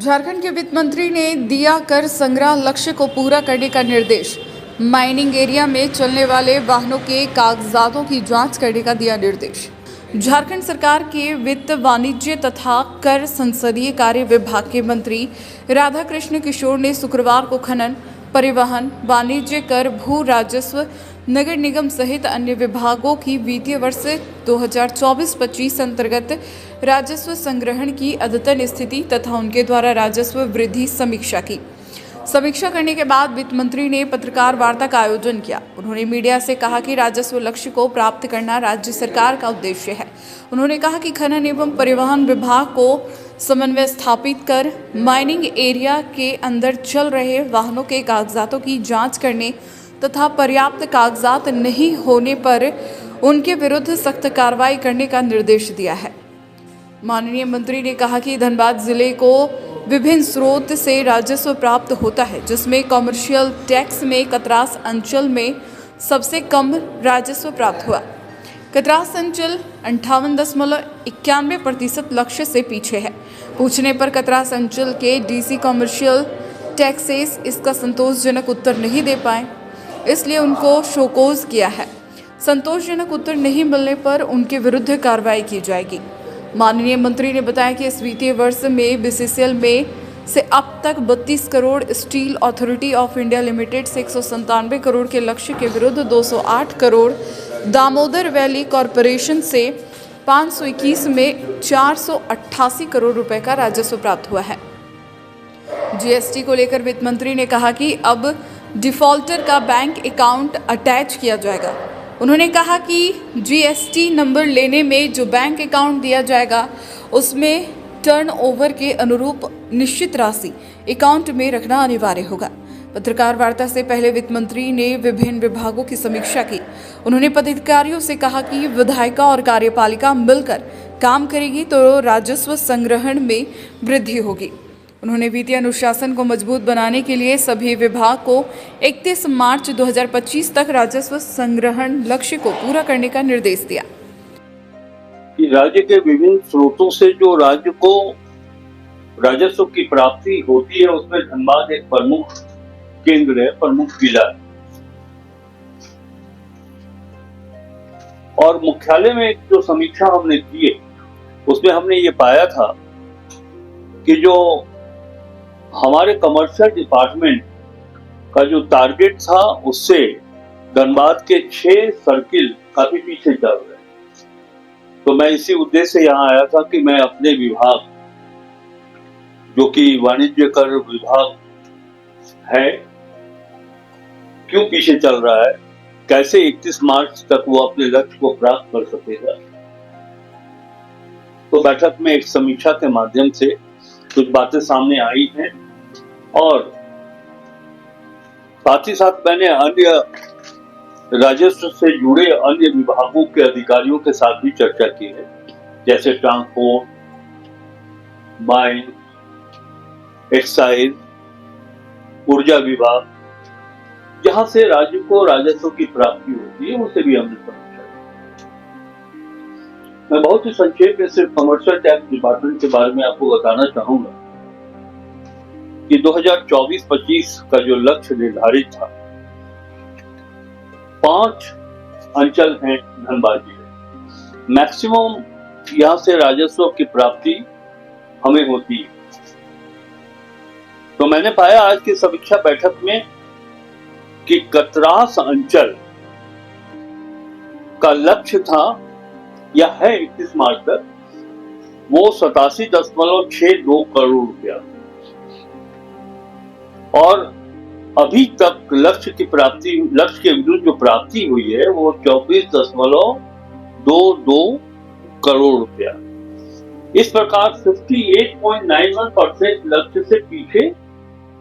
झारखंड के वित्त मंत्री ने दिया कर संग्रह लक्ष्य को पूरा करने का निर्देश। माइनिंग एरिया में चलने वाले वाहनों के कागजातों की जांच करने का दिया निर्देश। झारखंड सरकार के वित्त, वाणिज्य तथा कर संसदीय कार्य विभाग के मंत्री राधाकृष्ण किशोर ने शुक्रवार को खनन, परिवहन, वाणिज्य कर, भू राजस्व, नगर निगम सहित अन्य विभागों की वित्तीय वर्ष 2024-25 अंतर्गत राजस्व संग्रहण की अद्यतन स्थिति तथा उनके द्वारा राजस्व वृद्धि समीक्षा की। समीक्षा करने के बाद वित्त मंत्री ने पत्रकार वार्ता का आयोजन किया। उन्होंने मीडिया से कहा कि राजस्व लक्ष्य को प्राप्त करना राज्य सरकार का उद्देश्य है। उन्होंने कहा कि खनन एवं परिवहन विभाग को समन्वय स्थापित कर माइनिंग एरिया के अंदर चल रहे वाहनों के कागजातों की जांच करने तथा पर्याप्त कागजात नहीं होने पर उनके विरुद्ध सख्त कार्रवाई करने का निर्देश दिया है। माननीय मंत्री ने कहा कि धनबाद जिले को विभिन्न स्रोत से राजस्व प्राप्त होता है, जिसमें कॉमर्शियल टैक्स में कतरास अंचल में सबसे कम राजस्व प्राप्त हुआ। कतरास अंचल 58.91% लक्ष्य से पीछे है। पूछने पर कतरास अंचल के डीसी कॉमर्शियल टैक्सेस इसका संतोषजनक उत्तर नहीं दे पाए, इसलिए उनको शोकोज किया है। संतोषजनक उत्तर नहीं मिलने पर उनके विरुद्ध कार्रवाई की जाएगी। माननीय मंत्री ने बताया कि इस वित्तीय वर्ष में बीसीसीएल में से अब तक 32 crore, steel authority of India limited से 197 करोड़ के लक्ष्य के विरुद्ध 208 करोड़, दामोदर वैली कॉरपोरेशन से 521 में 488 करोड़ रुपए का राजस्व प्राप्त हुआ है। जीएसटी को लेकर वित्त मंत्री ने कहा कि अब डिफॉल्टर का बैंक अकाउंट अटैच किया जाएगा। उन्होंने कहा कि जीएसटी नंबर लेने में जो बैंक अकाउंट दिया जाएगा उसमें टर्नओवर के अनुरूप निश्चित राशि अकाउंट में रखना अनिवार्य होगा। पत्रकार वार्ता से पहले वित्त मंत्री ने विभिन्न विभागों की समीक्षा की। उन्होंने पदाधिकारियों से कहा कि विधायिका और कार्यपालिका मिलकर काम करेगी तो राजस्व संग्रहण में वृद्धि होगी। उन्होंने वित्तीय अनुशासन को मजबूत बनाने के लिए सभी विभाग को 31 मार्च 2025 तक राजस्व संग्रहण लक्ष्य को पूरा करने का निर्देश दिया। कि राज्य के विभिन्न स्रोतों से जो राज्य को राजस्व की प्राप्ति होती है, उसमें धनबाद एक प्रमुख केंद्र है, प्रमुख जिला है। और मुख्यालय में जो समीक्षा हमने की है, उसमें हमने ये पाया था कि जो हमारे कमर्शियल डिपार्टमेंट का जो टारगेट था, उससे धनबाद के 6 सर्किल काफी पीछे चल रहे हैं। तो मैं इसी उद्देश्य से यहाँ आया था कि मैं अपने विभाग, जो कि वाणिज्य कर विभाग है, क्यों पीछे चल रहा है, कैसे 31 मार्च तक वो अपने लक्ष्य को प्राप्त कर सकेगा। तो बैठक में एक समीक्षा के माध्यम से कुछ बातें सामने आई हैं और साथ ही साथ मैंने अन्य राजस्व से जुड़े अन्य विभागों के अधिकारियों के साथ भी चर्चा की है, जैसे ट्रांसपोर्ट, माइन, एक्साइज, ऊर्जा विभाग, जहां से राज्य को राजस्व की प्राप्ति होती है, उसे भी हमने समीक्षा की। मैं बहुत ही संक्षेप में सिर्फ कमर्शियल टैक्स डिपार्टमेंट के बारे में आपको बताना चाहूंगा कि 2024-25 का जो लक्ष्य निर्धारित था, 5 अंचल हैं धनबाद जिले। मैक्सिमम यहां से राजस्व की प्राप्ति हमें होती है। तो मैंने पाया आज की समीक्षा बैठक में कि कतरास अंचल का लक्ष्य था या है 31 मार्च तक, वो 87.62 करोड़ रुपया, और अभी तक लक्ष्य के विरुद्ध जो प्राप्ति हुई है वो 24.22 करोड़ रुपया। इस प्रकार 58.91% लक्ष्य से पीछे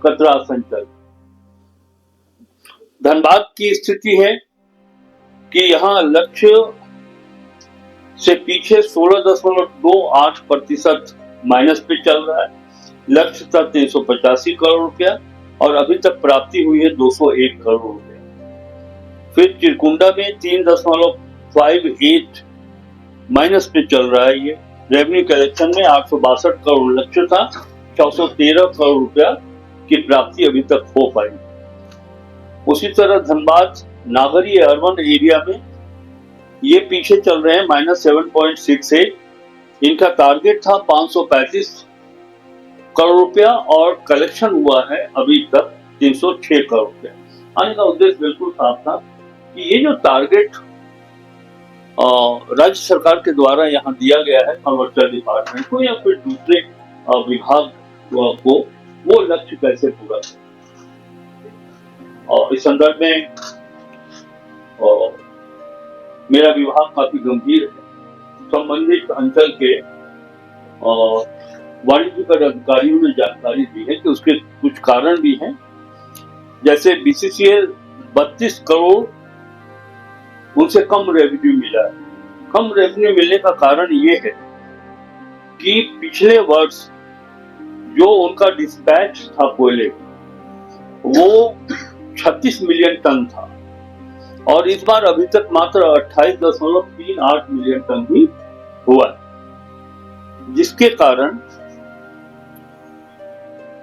कतरास अंचल। धनबाद की स्थिति है कि यहाँ लक्ष्य से पीछे 16.28% माइनस पे चल रहा है। लक्ष्य था 385 करोड़ रुपया और अभी तक प्राप्ति हुई है 201 करोड़ रुपया। फिर चिरकुंडा में 3.58 माइनस पे चल रहा है। ये रेवेन्यू कलेक्शन में 862 करोड़ लक्ष्य था, 413 करोड़ रुपया की प्राप्ति अभी तक हो पाई। उसी तरह धनबाद नागरी अर्बन एरिया में ये पीछे चल रहे हैं -7.68। इनका टारगेट था 535 करोड़ रुपया और कलेक्शन हुआ है अभी तक 306 करोड़ रुपया। आने का उद्देश्य बिल्कुल साफ था कि ये जो टारगेट राज्य सरकार के द्वारा यहाँ दिया गया है कमर्शियल डिपार्टमेंट को या फिर दूसरे विभाग को, वो लक्ष्य कैसे पूरा करें। और इस संदर्भ में मेरा विभाग काफी गंभीर है। संबंधित अंचल के वाणिज्यिक अधिकारियों ने जानकारी दी है कि उसके कुछ कारण भी हैं, जैसे बीसीसीएल 32 करोड़ उनसे कम रेवेन्यू मिला है। कम रेवेन्यू मिलने का कारण ये है कि पिछले वर्ष जो उनका डिस्पैच था कोयले, वो 36 मिलियन टन था और इस बार अभी तक मात्र 28.38 मिलियन टन ही हुआ, जिसके कारण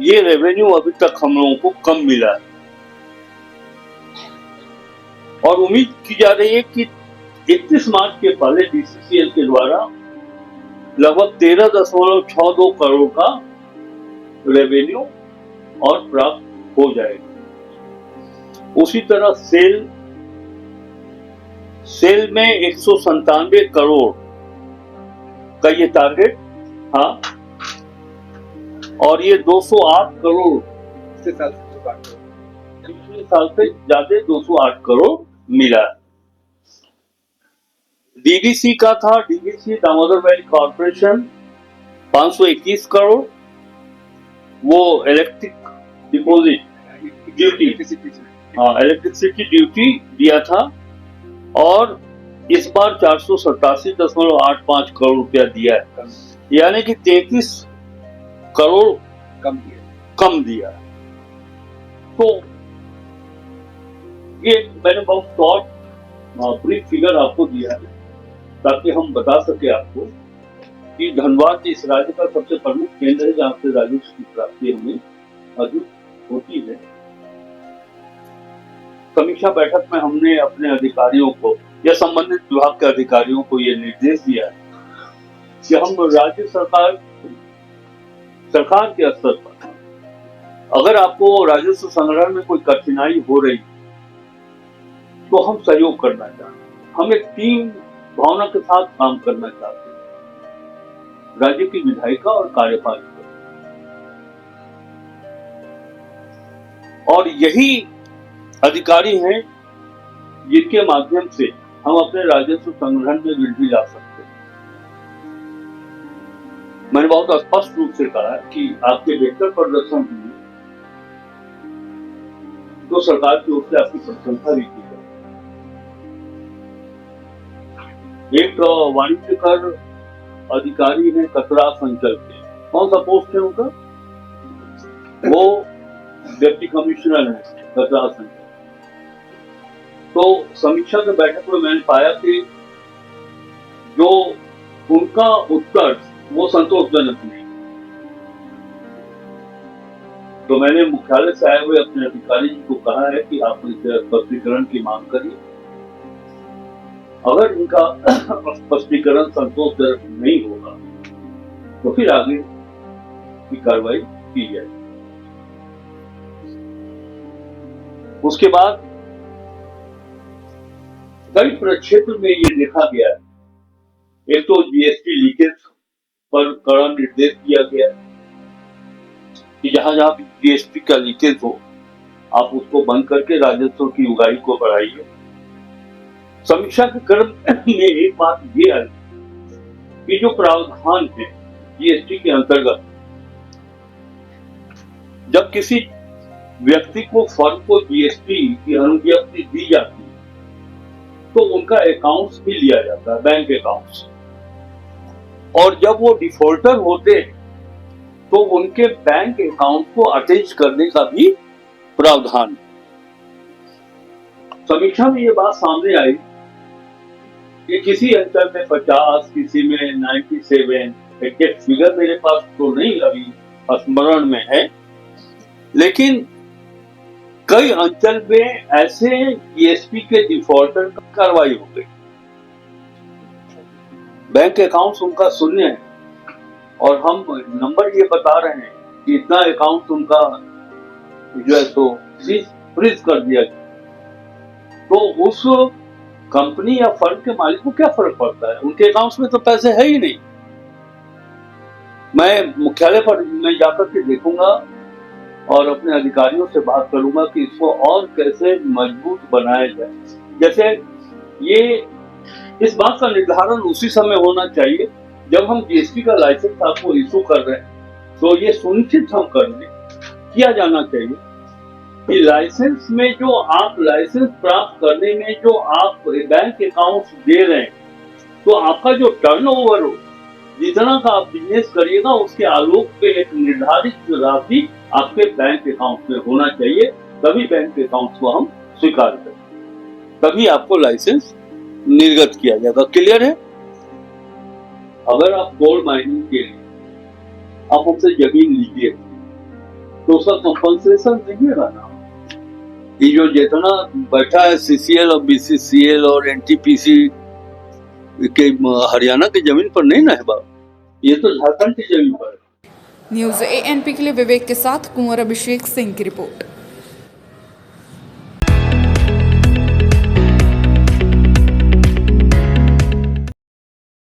ये रेवेन्यू अभी तक हम लोगों को कम मिला है। और उम्मीद की जा रही है कि 31 मार्च के पहले बीसीसीएल के द्वारा लगभग 13.62 करोड़ का रेवेन्यू और प्राप्त हो जाएगा। उसी तरह सेल में 197 करोड़ का ये टारगेट था और ये 208 करोड़ पिछले साल से ज्यादा 208 करोड़ मिला। डीवीसी का था, DVC Damodar valley corporation 521 crore, वो electric deposit duty, electricity duty दिया था और इस बार 487.85 करोड़ रुपया दिया है, यानी कि 33 करोड़ कम दिया। तो ये मैंने बहुत शॉर्ट ब्रीफ फिगर आपको दिया है ताकि हम बता सके आपको कि धनबाद इस राज्य का सबसे प्रमुख केंद्र है जहां से राजस्व की प्राप्ति हमें अधिक होती है। समीक्षा बैठक में हमने अपने अधिकारियों को या संबंधित विभाग के अधिकारियों को यह निर्देश दिया है कि हम राज्य सरकार के स्तर पर अगर आपको राजस्व संग्रह में कोई कठिनाई हो रही तो हम सहयोग करना चाहते हैं, हम एक टीम भावना के साथ काम करना चाहते हैं, राज्य की विधायिका और कार्यपालिका, और यही अधिकारी हैं जिनके माध्यम से हम अपने राजस्व संग्रहण में वृद्धि ला सकते हैं। मैंने बहुत स्पष्ट रूप से कहा कि आपके बेहतर प्रदर्शन के लिए तो सरकार की ओर से आपकी प्रशंसा भी की जाए। एक वाणिज्य कर अधिकारी है कतरास अंचल के, कौन सा पोस्ट है उनका, वो डिप्टी कमिश्नर है कतरास अंचल। तो समीक्षा के बैठक में मैंने पाया कि जो उनका उत्तर वो संतोषजनक नहीं, तो मैंने मुख्यालय से आए हुए अपने अधिकारी जी को कहा है कि आप इसे स्पष्टीकरण की मांग करिए। अगर इनका स्पष्टीकरण संतोषजनक नहीं होगा तो फिर आगे की कार्रवाई की जाए। उसके बाद कई प्रक्षेत्र में ये देखा गया है, एक तो जीएसटी लीकेज पर कड़ा निर्देश दिया गया कि जहां जहां भी जीएसटी का लीकेज हो आप उसको बंद करके राजस्व की उगाही को बढ़ाइए। समीक्षा के क्रम में एक बात ये आई कि जो प्रावधान है जीएसटी के अंतर्गत, जब किसी व्यक्ति को फर्म को जीएसटी की अनुज्ञप्ति दी जाती है तो उनका अकाउंट्स भी लिया जाता है, बैंक अकाउंट्स, और जब वो डिफॉल्टर होते हैं तो उनके बैंक अकाउंट को अटैच करने का भी प्रावधान है। समीक्षा में ये बात सामने आई कि किसी अंचल में 50, किसी में 97, एग्जैक्ट फिगर मेरे पास तो नहीं अभी स्मरण में है, लेकिन कई अंचल में ऐसे जीएसपी के डिफॉल्टर की कार्रवाई हो गई। बैंक अकाउंट्स उनका शून्य है और हम नंबर ये बता रहे हैं कि इतना अकाउंट उनका जो है तो फ्रीज कर दिया गया। तो उस कंपनी या फर्म के मालिक को क्या फर्क पड़ता है? उनके अकाउंट्स में तो पैसे है ही नहीं। मैं मुख्यालय पर मैं जाकर के देखूंगा और अपने अधिकारियों से बात करूंगा कि इसको और कैसे मजबूत बनाया जाए। जैसे ये इस बात का निर्धारण उसी समय होना चाहिए जब हम जीएसटी का लाइसेंस आपको इशू कर रहे हैं, तो ये सुनिश्चित हम कर लें, किया जाना चाहिए कि लाइसेंस में जो आप लाइसेंस प्राप्त करने में जो आप बैंक अकाउंट दे रहे हैं, तो आपका जो टर्नओवर हो, जितना का आप बिजनेस करिएगा उसके आलोक पे एक निर्धारित राशि आपके बैंक अकाउंट में होना चाहिए, तभी बैंक अकाउंट को हम स्वीकार करें, तभी आपको लाइसेंस निर्गत किया जाएगा। क्लियर है? अगर आप गोल्ड माइनिंग के लिए आप हमसे जमीन लीजिए तो उसका कंपनसेशन दीजिएगा ना। ये जो जितना बैठा है सीसीएल और बीसीसीएल और एनटीपीसी के हरियाणा की जमीन पर नहीं ना है बाबा, ये तो झारखंड की जमीन पर है। न्यूज़ एएनपी के लिए विवेक के साथ कुंवर अभिषेक सिंह की रिपोर्ट।